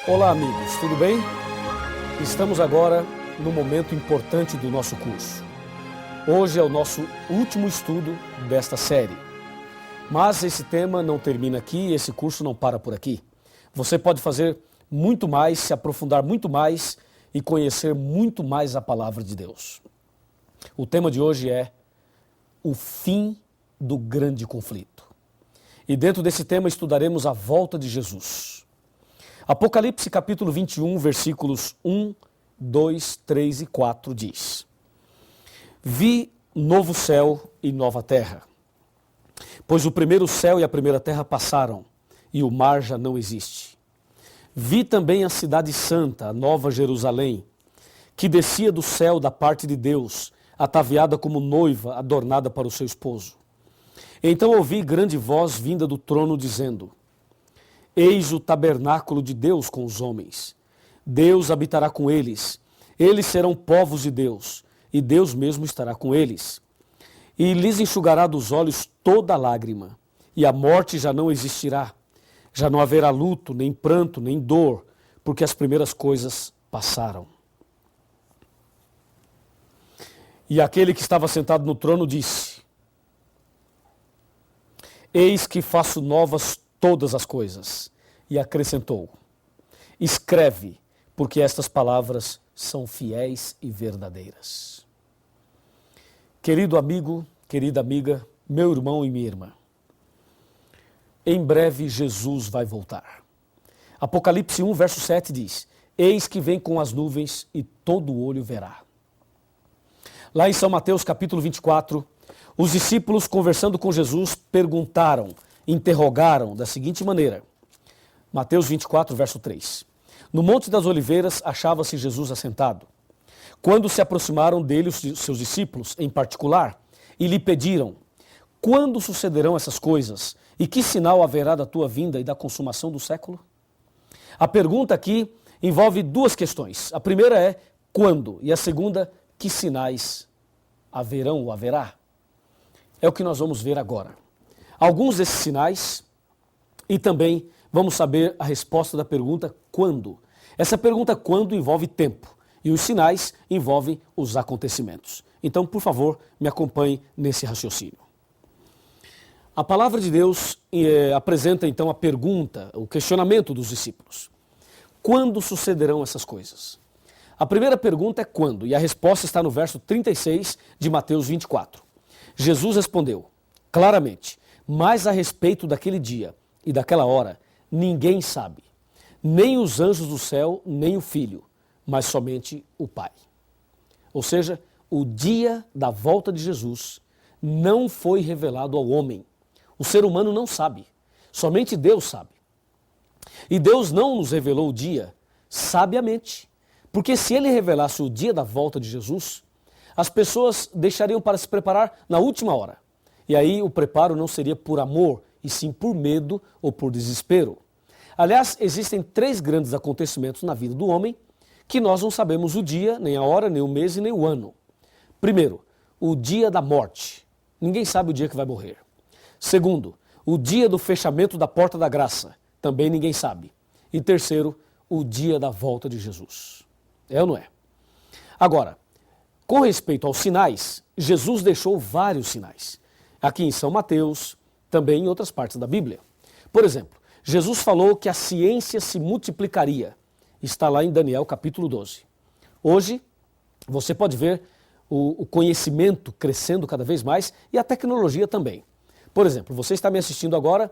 Olá amigos, tudo bem? Estamos agora no momento importante do nosso curso. Hoje é o nosso último estudo desta série. Mas esse tema não termina aqui, esse curso não para por aqui. Você pode fazer muito mais, se aprofundar muito mais e conhecer muito mais a palavra de Deus. O tema de hoje é o fim do grande conflito. E dentro desse tema estudaremos a volta de Jesus. Apocalipse capítulo 21, versículos 1, 2, 3 e 4 diz: Vi novo céu e nova terra, pois o primeiro céu e a primeira terra passaram, e o mar já não existe. Vi também a cidade santa, a nova Jerusalém, que descia do céu da parte de Deus, ataviada como noiva adornada para o seu esposo. Então ouvi grande voz vinda do trono dizendo: Eis o tabernáculo de Deus com os homens. Deus habitará com eles. Eles serão povos de Deus, e Deus mesmo estará com eles. E lhes enxugará dos olhos toda lágrima, e a morte já não existirá. Já não haverá luto, nem pranto, nem dor, porque as primeiras coisas passaram. E aquele que estava sentado no trono disse: Eis que faço novas todas as coisas. E acrescentou: Escreve, porque estas palavras são fiéis e verdadeiras. Querido amigo, querida amiga, meu irmão e minha irmã, em breve Jesus vai voltar. Apocalipse 1, verso 7 diz: Eis que vem com as nuvens e todo olho verá. Lá em São Mateus capítulo 24, os discípulos conversando com Jesus perguntaram, interrogaram da seguinte maneira. Mateus 24, verso 3. No Monte das Oliveiras achava-se Jesus assentado. Quando se aproximaram dele os seus discípulos, em particular, e lhe pediram: Quando sucederão essas coisas? E que sinal haverá da tua vinda e da consumação do século? A pergunta aqui envolve duas questões. A primeira é quando? E a segunda, que sinais haverão ou haverá? É o que nós vamos ver agora. Alguns desses sinais e também vamos saber a resposta da pergunta quando. Essa pergunta quando envolve tempo e os sinais envolvem os acontecimentos. Então, por favor, me acompanhe nesse raciocínio. A palavra de Deus apresenta então a pergunta, o questionamento dos discípulos. Quando sucederão essas coisas? A primeira pergunta é quando, e a resposta está no verso 36 de Mateus 24. Jesus respondeu claramente: Mas a respeito daquele dia e daquela hora, ninguém sabe, nem os anjos do céu, nem o Filho, mas somente o Pai. Ou seja, o dia da volta de Jesus não foi revelado ao homem. O ser humano não sabe, somente Deus sabe. E Deus não nos revelou o dia sabiamente, porque se Ele revelasse o dia da volta de Jesus, as pessoas deixariam para se preparar na última hora. E aí o preparo não seria por amor, e sim por medo ou por desespero. Aliás, existem 3 grandes acontecimentos na vida do homem que nós não sabemos o dia, nem a hora, nem o mês e nem o ano. Primeiro, o dia da morte. Ninguém sabe o dia que vai morrer. Segundo, o dia do fechamento da porta da graça. Também ninguém sabe. E terceiro, o dia da volta de Jesus. É ou não é? Agora, com respeito aos sinais, Jesus deixou vários sinais. Aqui em São Mateus, também em outras partes da Bíblia. Por exemplo, Jesus falou que a ciência se multiplicaria. Está lá em Daniel capítulo 12. Hoje, você pode ver o conhecimento crescendo cada vez mais e a tecnologia também. Por exemplo, você está me assistindo agora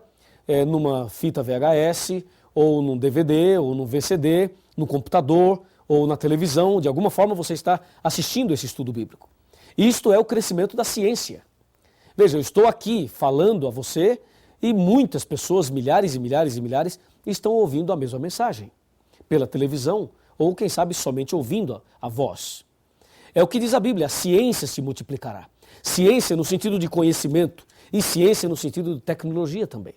numa fita VHS, ou num DVD, ou num VCD, no computador, ou na televisão. De alguma forma você está assistindo esse estudo bíblico. Isto é o crescimento da ciência. Veja, eu estou aqui falando a você e muitas pessoas, milhares e milhares e milhares, estão ouvindo a mesma mensagem. Pela televisão ou, quem sabe, somente ouvindo a voz. É o que diz a Bíblia, a ciência se multiplicará. Ciência no sentido de conhecimento e ciência no sentido de tecnologia também.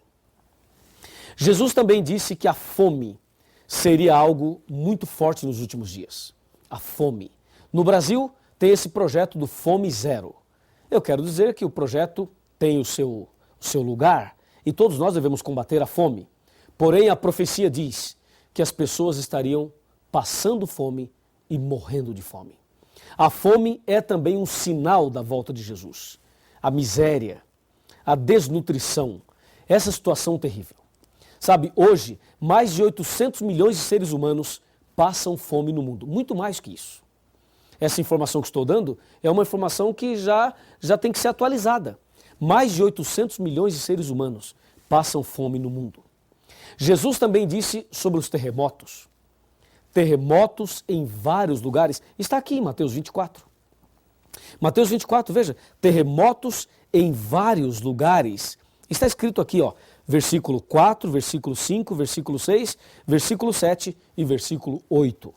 Jesus também disse que a fome seria algo muito forte nos últimos dias. A fome. No Brasil, tem esse projeto do Fome Zero. Eu quero dizer que o projeto tem o seu lugar e todos nós devemos combater a fome. Porém, a profecia diz que as pessoas estariam passando fome e morrendo de fome. A fome é também um sinal da volta de Jesus. A miséria, a desnutrição, essa situação terrível. Sabe, hoje, mais de 800 milhões de seres humanos passam fome no mundo, muito mais que isso. Essa informação que estou dando é uma informação que já tem que ser atualizada. Mais de 800 milhões de seres humanos passam fome no mundo. Jesus também disse sobre os terremotos. Terremotos em vários lugares. Está aqui em Mateus 24. Mateus 24, veja, terremotos em vários lugares. Está escrito aqui, ó, versículo 4, versículo 5, versículo 6, versículo 7 e versículo 8.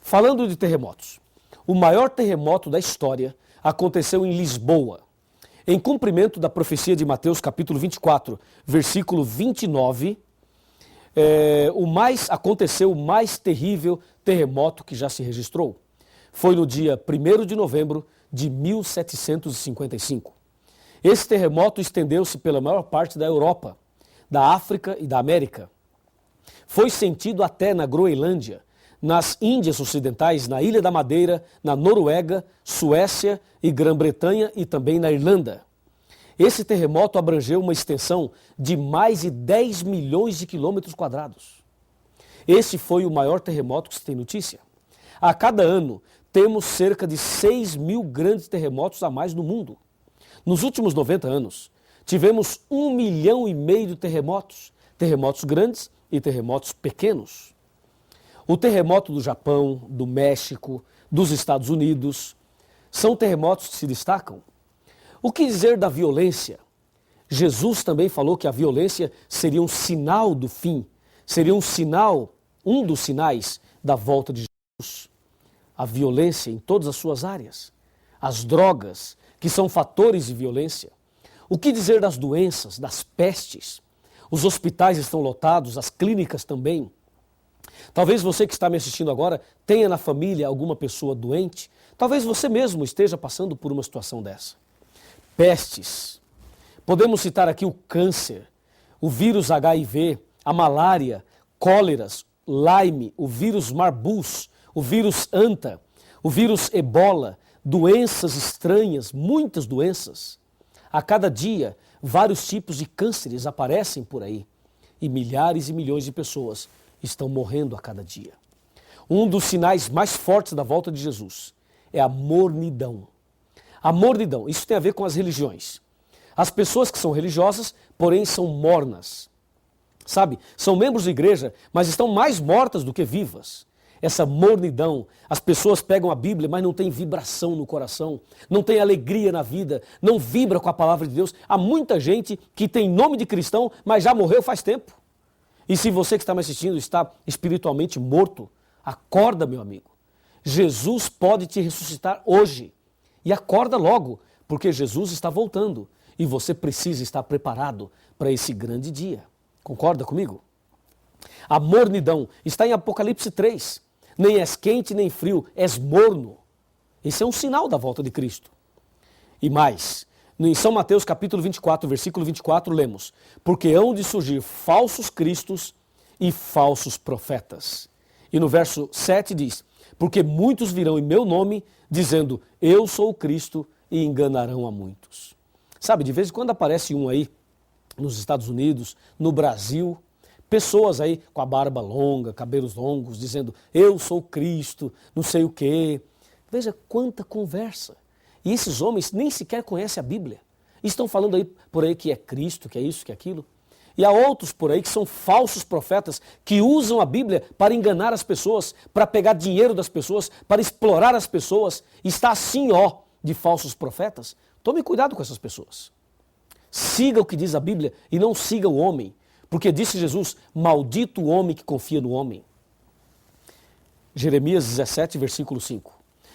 Falando de terremotos, o maior terremoto da história aconteceu em Lisboa, em cumprimento da profecia de Mateus capítulo 24, versículo 29, aconteceu o mais terrível terremoto que já se registrou. Foi no dia 1º de novembro de 1755. Esse terremoto estendeu-se pela maior parte da Europa, da África e da América. Foi sentido até na Groenlândia, nas Índias Ocidentais, na Ilha da Madeira, na Noruega, Suécia e Grã-Bretanha e também na Irlanda. Esse terremoto abrangeu uma extensão de mais de 10 milhões de quilômetros quadrados. Esse foi o maior terremoto que se tem notícia. A cada ano, temos cerca de 6 mil grandes terremotos a mais no mundo. Nos últimos 90 anos, tivemos 1,5 milhão de terremotos, terremotos grandes e terremotos pequenos. O terremoto do Japão, do México, dos Estados Unidos, são terremotos que se destacam. O que dizer da violência? Jesus também falou que a violência seria um sinal do fim, seria um dos sinais da volta de Jesus. A violência em todas as suas áreas, as drogas, que são fatores de violência. O que dizer das doenças, das pestes? Os hospitais estão lotados, as clínicas também. Talvez você que está me assistindo agora tenha na família alguma pessoa doente. Talvez você mesmo esteja passando por uma situação dessa. Pestes. Podemos citar aqui o câncer, o vírus HIV, a malária, cóleras, Lyme, o vírus Marbus, o vírus Anta, o vírus Ebola, doenças estranhas, muitas doenças. A cada dia, vários tipos de cânceres aparecem por aí e milhares e milhões de pessoas estão morrendo a cada dia. Um dos sinais mais fortes da volta de Jesus é a mornidão. A mornidão, isso tem a ver com as religiões. As pessoas que são religiosas, porém, são mornas. Sabe, são membros de igreja, mas estão mais mortas do que vivas. Essa mornidão, as pessoas pegam a Bíblia, mas não tem vibração no coração, não tem alegria na vida, não vibra com a palavra de Deus. Há muita gente que tem nome de cristão, mas já morreu faz tempo. E se você que está me assistindo está espiritualmente morto, acorda, meu amigo. Jesus pode te ressuscitar hoje. E acorda logo, porque Jesus está voltando e você precisa estar preparado para esse grande dia. Concorda comigo? A mornidão está em Apocalipse 3. Nem és quente nem frio, és morno. Esse é um sinal da volta de Cristo. E mais, em São Mateus capítulo 24, versículo 24, lemos: porque hão de surgir falsos cristos e falsos profetas. E no verso 7 diz: porque muitos virão em meu nome, dizendo, eu sou o Cristo, e enganarão a muitos. Sabe, de vez em quando aparece um aí, nos Estados Unidos, no Brasil, pessoas aí com a barba longa, cabelos longos, dizendo, eu sou Cristo, não sei o quê. Veja quanta conversa. E esses homens nem sequer conhecem a Bíblia. Estão falando aí por aí que é Cristo, que é isso, que é aquilo. E há outros por aí que são falsos profetas, que usam a Bíblia para enganar as pessoas, para pegar dinheiro das pessoas, para explorar as pessoas. Está assim, ó, de falsos profetas. Tome cuidado com essas pessoas. Siga o que diz a Bíblia e não siga o homem. Porque disse Jesus, maldito o homem que confia no homem. Jeremias 17, versículo 5.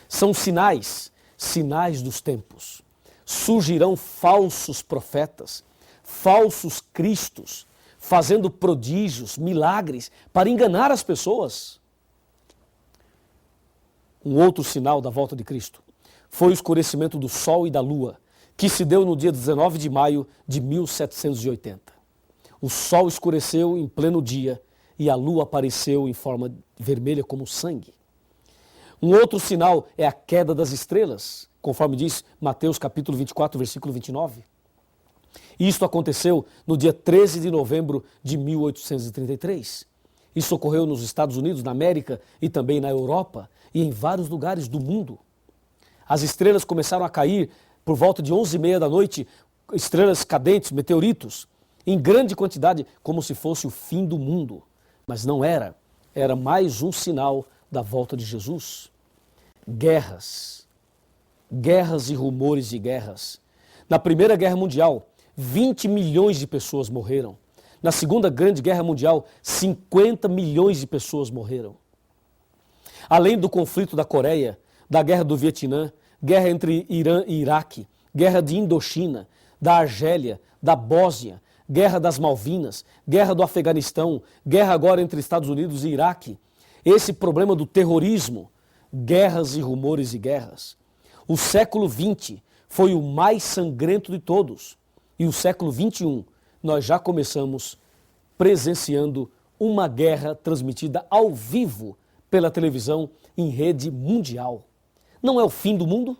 São sinais dos tempos. Surgirão falsos profetas, falsos cristos, fazendo prodígios, milagres, para enganar as pessoas. Um outro sinal da volta de Cristo foi o escurecimento do sol e da lua, que se deu no dia 19 de maio de 1780. O sol escureceu em pleno dia e a lua apareceu em forma vermelha como sangue. Um outro sinal é a queda das estrelas, conforme diz Mateus capítulo 24, versículo 29. Isto aconteceu no dia 13 de novembro de 1833. Isso ocorreu nos Estados Unidos, na América e também na Europa e em vários lugares do mundo. As estrelas começaram a cair por volta de 11h30 da noite, estrelas cadentes, meteoritos, em grande quantidade, como se fosse o fim do mundo. Mas não era, era mais um sinal da volta de Jesus. Guerras e rumores de guerras. Na Primeira Guerra Mundial, 20 milhões de pessoas morreram. Na Segunda Grande Guerra Mundial, 50 milhões de pessoas morreram. Além do conflito da Coreia, da Guerra do Vietnã, guerra entre Irã e Iraque, guerra de Indochina, da Argélia, da Bósnia, guerra das Malvinas, guerra do Afeganistão, guerra agora entre Estados Unidos e Iraque. Esse problema do terrorismo, guerras e rumores de guerras. O século XX foi o mais sangrento de todos. E o século XXI, nós já começamos presenciando uma guerra transmitida ao vivo pela televisão em rede mundial. Não é o fim do mundo?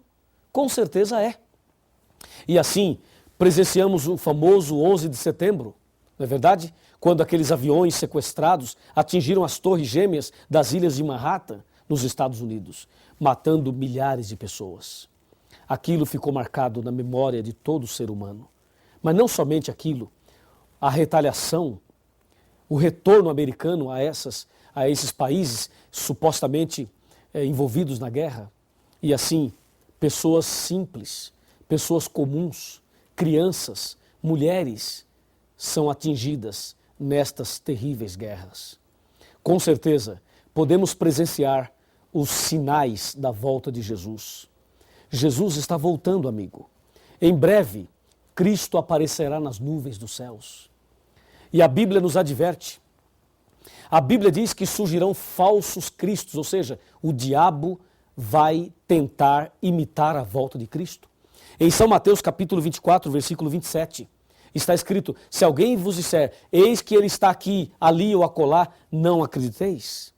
Com certeza é. E assim, presenciamos o famoso 11 de setembro, não é verdade? Quando aqueles aviões sequestrados atingiram as torres gêmeas das ilhas de Manhattan, nos Estados Unidos, matando milhares de pessoas. Aquilo ficou marcado na memória de todo ser humano. Mas não somente aquilo, a retaliação, o retorno americano a esses países supostamente envolvidos na guerra. E assim, pessoas simples, pessoas comuns, crianças, mulheres são atingidas nestas terríveis guerras. Com certeza, podemos presenciar os sinais da volta de Jesus. Jesus está voltando, amigo. Em breve, Cristo aparecerá nas nuvens dos céus. E a Bíblia nos adverte. A Bíblia diz que surgirão falsos cristos, ou seja, o diabo vai tentar imitar a volta de Cristo. Em São Mateus capítulo 24, versículo 27, está escrito: se alguém vos disser, eis que ele está aqui, ali ou acolá, não acrediteis.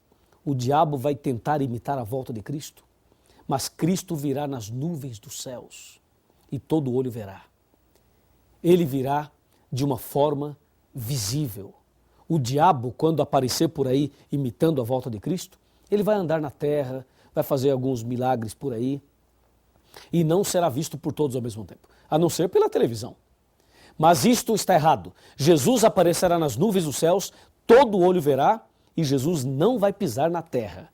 O diabo vai tentar imitar a volta de Cristo, mas Cristo virá nas nuvens dos céus e todo olho verá. Ele virá de uma forma visível. O diabo, quando aparecer por aí imitando a volta de Cristo, ele vai andar na terra, vai fazer alguns milagres por aí e não será visto por todos ao mesmo tempo, a não ser pela televisão. Mas isto está errado. Jesus aparecerá nas nuvens dos céus, todo olho verá e Jesus não vai pisar na terra.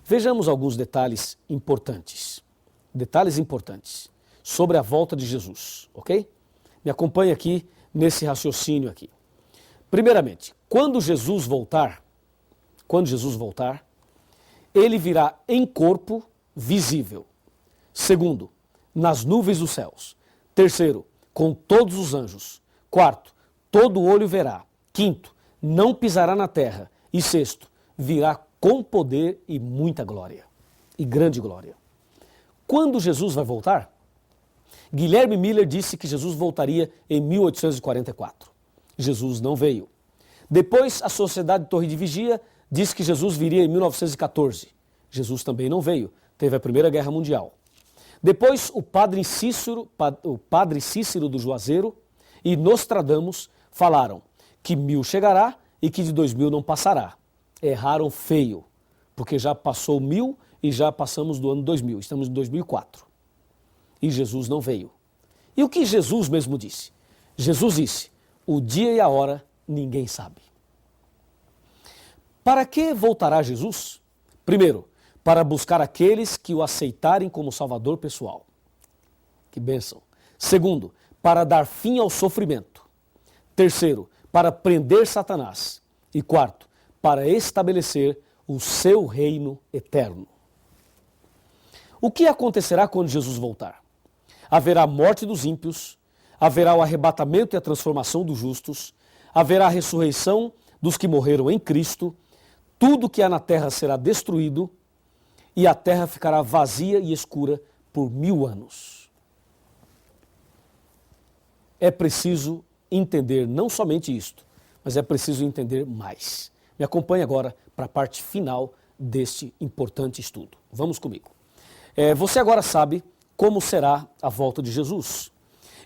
Vejamos alguns detalhes importantes sobre a volta de Jesus, ok? Me acompanhe aqui nesse raciocínio aqui. Primeiramente, quando Jesus voltar, ele virá em corpo visível. Segundo, nas nuvens dos céus. Terceiro, com todos os anjos. Quarto, todo olho verá. Quinto, não pisará na terra. E sexto, virá com poder e muita glória. E grande glória. Quando Jesus vai voltar? Guilherme Miller disse que Jesus voltaria em 1844. Jesus não veio. Depois, a Sociedade Torre de Vigia disse que Jesus viria em 1914. Jesus também não veio. Teve a Primeira Guerra Mundial. Depois, o padre Cícero do Juazeiro e Nostradamus falaram que 1000 chegará e que de 2000 não passará. Erraram feio, porque já passou 1000 e já passamos do ano 2000. Estamos em 2004. E Jesus não veio. E o que Jesus mesmo disse? Jesus disse: o dia e a hora ninguém sabe. Para que voltará Jesus? Primeiro, para buscar aqueles que o aceitarem como Salvador pessoal. Que bênção. Segundo, para dar fim ao sofrimento. Terceiro, para prender Satanás. E quarto, para estabelecer o seu reino eterno. O que acontecerá quando Jesus voltar? Haverá a morte dos ímpios, haverá o arrebatamento e a transformação dos justos, haverá a ressurreição dos que morreram em Cristo, tudo que há na terra será destruído e a terra ficará vazia e escura por 1000 anos. É preciso entender não somente isto, mas é preciso entender mais. Me acompanhe agora para a parte final deste importante estudo. Vamos comigo. Você agora sabe como será a volta de Jesus.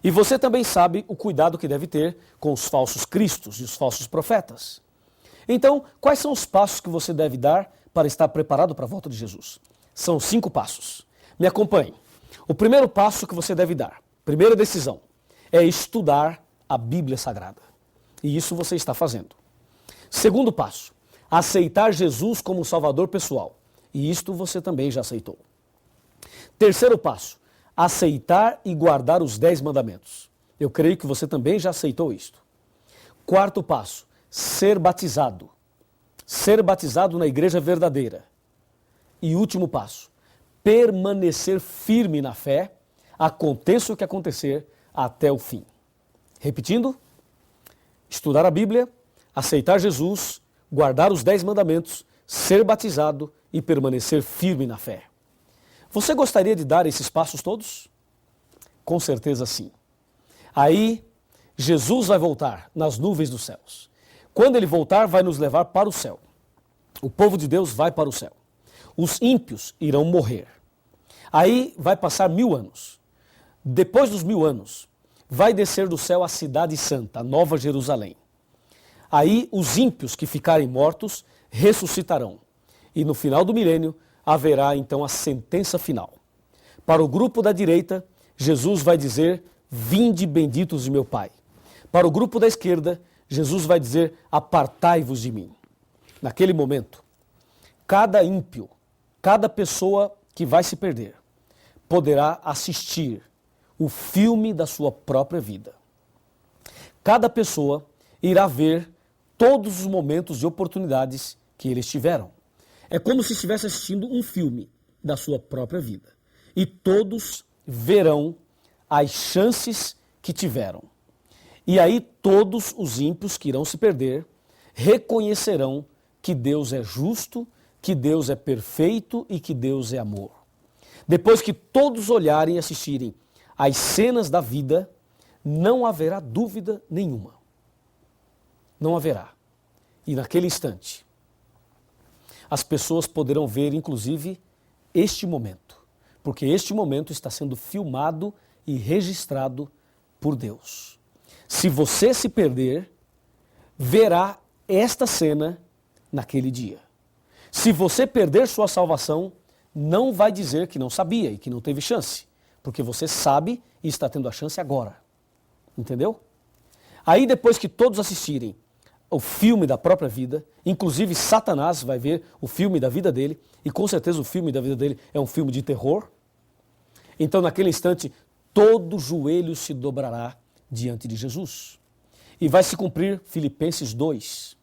E você também sabe o cuidado que deve ter com os falsos cristos e os falsos profetas. Então, quais são os passos que você deve dar para estar preparado para a volta de Jesus? São 5 passos. Me acompanhe. O primeiro passo que você deve dar, primeira decisão, é estudar a Bíblia Sagrada. E isso você está fazendo. Segundo passo, aceitar Jesus como Salvador pessoal. E isto você também já aceitou. Terceiro passo, aceitar e guardar os 10 mandamentos. Eu creio que você também já aceitou isto. Quarto passo, ser batizado. Ser batizado na igreja verdadeira. E último passo, permanecer firme na fé, aconteça o que acontecer, até o fim. Repetindo, estudar a Bíblia, aceitar Jesus, guardar os 10 mandamentos, ser batizado e permanecer firme na fé. Você gostaria de dar esses passos todos? Com certeza sim. Aí, Jesus vai voltar nas nuvens dos céus. Quando ele voltar, vai nos levar para o céu. O povo de Deus vai para o céu. Os ímpios irão morrer. Aí vai passar 1000 anos. Depois dos 1000 anos, vai descer do céu a cidade santa, a Nova Jerusalém. Aí os ímpios que ficarem mortos ressuscitarão. E no final do milênio haverá então a sentença final. Para o grupo da direita, Jesus vai dizer, vinde benditos de meu Pai. Para o grupo da esquerda, Jesus vai dizer, apartai-vos de mim. Naquele momento, cada ímpio, cada pessoa que vai se perder, poderá assistir o filme da sua própria vida. Cada pessoa irá ver todos os momentos de oportunidades que eles tiveram. É como se estivesse assistindo um filme da sua própria vida. E todos verão as chances que tiveram. E aí todos os ímpios que irão se perder reconhecerão que Deus é justo, que Deus é perfeito e que Deus é amor. Depois que todos olharem e assistirem as cenas da vida, não haverá dúvida nenhuma. Não haverá. E naquele instante, as pessoas poderão ver, inclusive, este momento. Porque este momento está sendo filmado e registrado por Deus. Se você se perder, verá esta cena naquele dia. Se você perder sua salvação, não vai dizer que não sabia e que não teve chance. Porque você sabe e está tendo a chance agora. Entendeu? Aí depois que todos assistirem o filme da própria vida, inclusive Satanás vai ver o filme da vida dele, e com certeza o filme da vida dele é um filme de terror. Então naquele instante, todo joelho se dobrará diante de Jesus. E vai se cumprir Filipenses 2,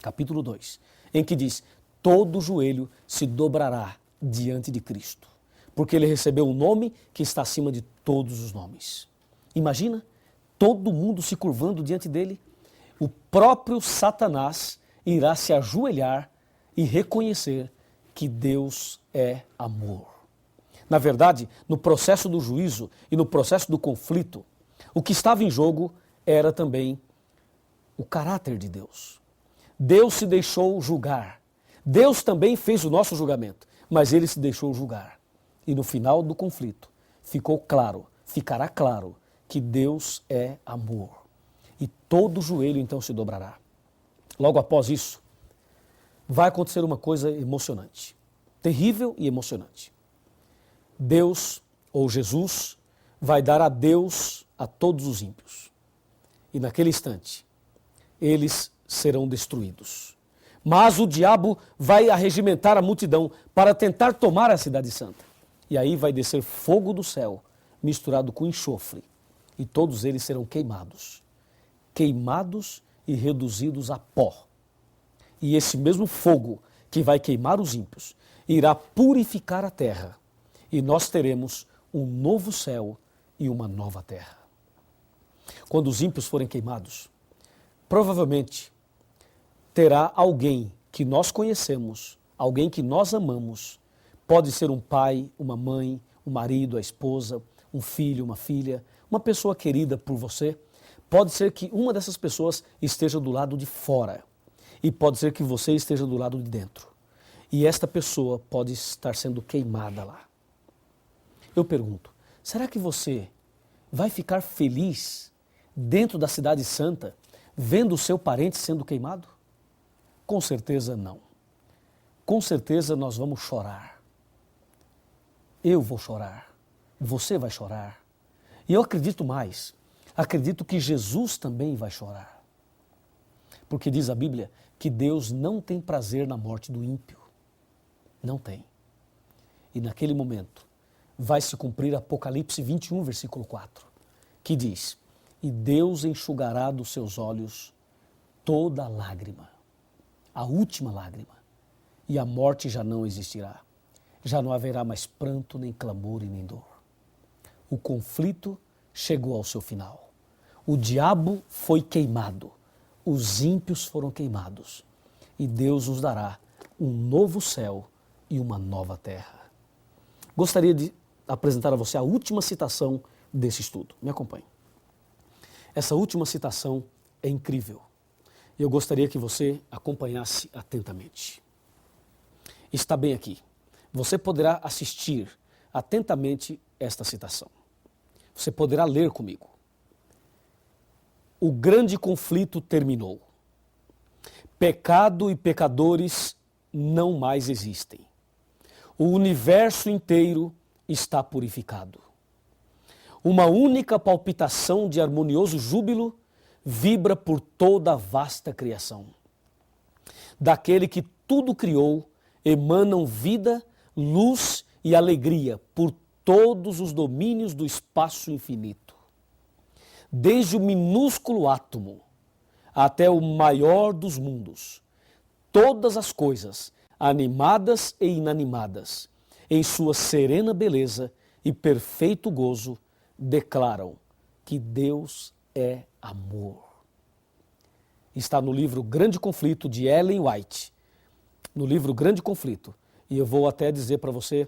capítulo 2, em que diz, todo joelho se dobrará diante de Cristo, porque ele recebeu um nome que está acima de todos os nomes. Imagina, todo mundo se curvando diante dele, o próprio Satanás irá se ajoelhar e reconhecer que Deus é amor. Na verdade, no processo do juízo e no processo do conflito, o que estava em jogo era também o caráter de Deus. Deus se deixou julgar. Deus também fez o nosso julgamento, mas ele se deixou julgar. E no final do conflito, ficará claro que Deus é amor. E todo joelho então se dobrará. Logo após isso, vai acontecer uma coisa emocionante, terrível e emocionante. Deus, ou Jesus, vai dar adeus a todos os ímpios. E naquele instante, eles serão destruídos. Mas o diabo vai arregimentar a multidão para tentar tomar a cidade santa. E aí vai descer fogo do céu, misturado com enxofre. E todos eles serão queimados. Queimados e reduzidos a pó. E esse mesmo fogo que vai queimar os ímpios irá purificar a terra. E nós teremos um novo céu e uma nova terra. Quando os ímpios forem queimados, provavelmente terá alguém que nós conhecemos, alguém que nós amamos. Pode ser um pai, uma mãe, um marido, a esposa, um filho, uma filha, uma pessoa querida por você. Pode ser que uma dessas pessoas esteja do lado de fora. E pode ser que você esteja do lado de dentro. E esta pessoa pode estar sendo queimada lá. Eu pergunto, será que você vai ficar feliz dentro da cidade santa, vendo o seu parente sendo queimado? Com certeza não. Com certeza nós vamos chorar. Eu vou chorar. Você vai chorar. E eu acredito mais. Acredito que Jesus também vai chorar. Porque diz a Bíblia que Deus não tem prazer na morte do ímpio. Não tem. E naquele momento vai se cumprir Apocalipse 21, versículo 4, que diz: e Deus enxugará dos seus olhos toda lágrima, a última lágrima, e a morte já não existirá. Já não haverá mais pranto, nem clamor e nem dor. O conflito chegou ao seu final. O diabo foi queimado, os ímpios foram queimados, e Deus nos dará um novo céu e uma nova terra. Gostaria de apresentar a você a última citação desse estudo. Me acompanhe. Essa última citação é incrível. Eu gostaria que você acompanhasse atentamente. Está bem aqui. Você poderá assistir atentamente esta citação. Você poderá ler comigo. O grande conflito terminou. Pecado e pecadores não mais existem. O universo inteiro está purificado. Uma única palpitação de harmonioso júbilo vibra por toda a vasta criação. Daquele que tudo criou, emanam vida, luz e alegria por todos os domínios do espaço infinito. Desde o minúsculo átomo até o maior dos mundos, todas as coisas, animadas e inanimadas, em sua serena beleza e perfeito gozo, declaram que Deus é amor. Está no livro Grande Conflito, de Ellen White. No livro Grande Conflito. E eu vou até dizer para você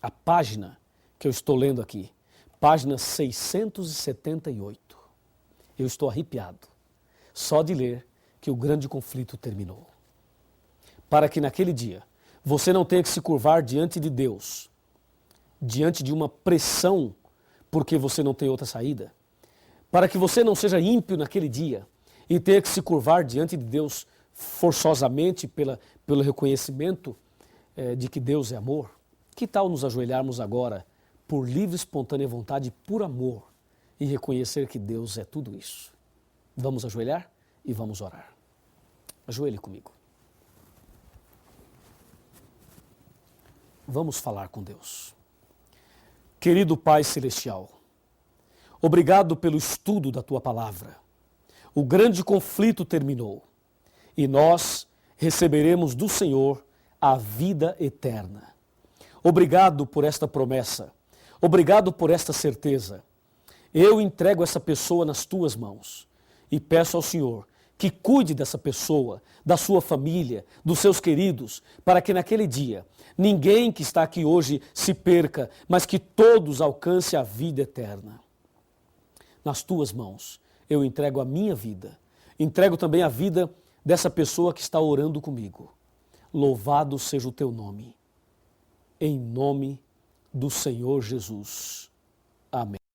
a página que eu estou lendo aqui. Página 678. Eu estou arrepiado só de ler que o grande conflito terminou. Para que naquele dia você não tenha que se curvar diante de Deus, diante de uma pressão, porque você não tem outra saída. Para que você não seja ímpio naquele dia e tenha que se curvar diante de Deus forçosamente pelo reconhecimento de que Deus é amor. Que tal nos ajoelharmos agora por livre, espontânea vontade, por amor, e reconhecer que Deus é tudo isso? Vamos ajoelhar e vamos orar. Ajoelhe comigo. Vamos falar com Deus. Querido Pai Celestial, obrigado pelo estudo da Tua Palavra. O grande conflito terminou e nós receberemos do Senhor a vida eterna. Obrigado por esta promessa. Obrigado por esta certeza. Eu entrego essa pessoa nas Tuas mãos e peço ao Senhor que cuide dessa pessoa, da sua família, dos seus queridos, para que naquele dia ninguém que está aqui hoje se perca, mas que todos alcancem a vida eterna. Nas Tuas mãos eu entrego a minha vida, entrego também a vida dessa pessoa que está orando comigo. Louvado seja o Teu nome. Em nome do Senhor Jesus. Amém.